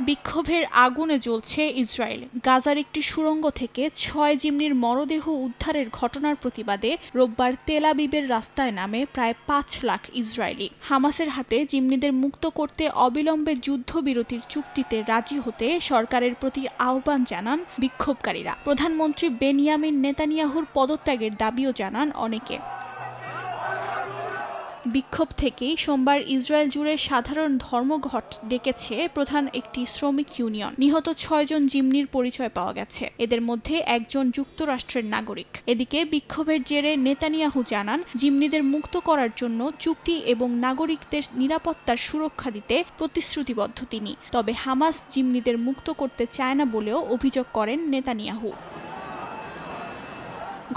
বিক্ষোভের আগুনে জ্বলছে ইসরায়েল। গাজার একটি সুড়ঙ্গ থেকে ৬ জিম্মির মরদেহ উদ্ধারের ঘটনার প্রতিবাদে রোববার তেল আবিবের রাস্তায় নামে প্রায় ৫ লাখ ইসরায়েলি। হামাসের হাতে জিম্মিদের মুক্ত করতে অবিলম্বে যুদ্ধবিরতির চুক্তিতে রাজি হতে সরকারের প্রতি আহ্বান জানান বিক্ষোভকারীরা। প্রধানমন্ত্রী বেনিয়ামিন নেতানিয়াহুর পদত্যাগের দাবিও জানান অনেকে। বিক্ষোভ থেকেই সোমবার ইসরায়েল জুড়ে সাধারণ ধর্মঘট ডেকেছে প্রধান একটি শ্রমিক ইউনিয়ন। নিহত ৬ জন জিম্মির পরিচয় পাওয়া গেছে, এদের মধ্যে একজন যুক্তরাষ্ট্রের নাগরিক। এদিকে বিক্ষোভের জেরে নেতানিয়াহু জানান, জিম্মিদের মুক্ত করার জন্য চুক্তি এবং নাগরিকদের নিরাপত্তার সুরক্ষা দিতে প্রতিশ্রুতিবদ্ধ তিনি। তবে হামাস জিম্মিদের মুক্ত করতে চায় না বলেও অভিযোগ করেন নেতানিয়াহু।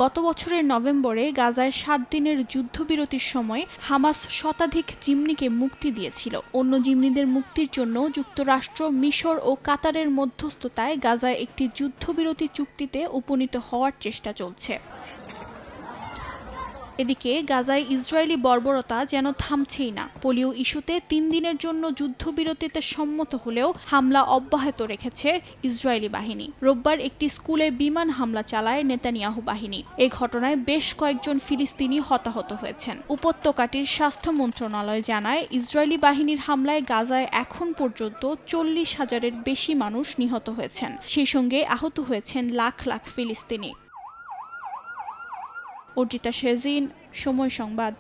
গত বছরের নভেম্বরে গাজায় ৭ দিনের যুদ্ধবিরতির সময় হামাস শতাধিক জিম্মিকে মুক্তি দিয়েছিল। অন্য জিম্মিদের মুক্তির জন্য যুক্তরাষ্ট্র, মিশর ও কাতারের মধ্যস্থতায় গাজায় একটি যুদ্ধবিরতি চুক্তিতে উপনীত হওয়ার চেষ্টা চলছে। এদিকে গাজায় ইসরায়েলি বর্বরতা যেন থামছেই না। পোলিও ইস্যুতে ৩ দিনের জন্য যুদ্ধবিরতিতে সম্মত হলেও হামলা অব্যাহত রেখেছে ইসরায়েলি বাহিনী। রোববার একটি স্কুলে বিমান হামলা চালায় নেতানিয়াহু বাহিনী। এই ঘটনায় বেশ কয়েকজন ফিলিস্তিনি হতাহত হয়েছেন। উপত্যকাটির স্বাস্থ্য মন্ত্রণালয় জানায়, ইসরায়েলি বাহিনীর হামলায় গাজায় এখন পর্যন্ত ৪০,০০০-এর বেশি মানুষ নিহত হয়েছেন। সেই সঙ্গে আহত হয়েছেন লাখ লাখ ফিলিস্তিনি। অর্জিতা শেজিন, সময় সংবাদ।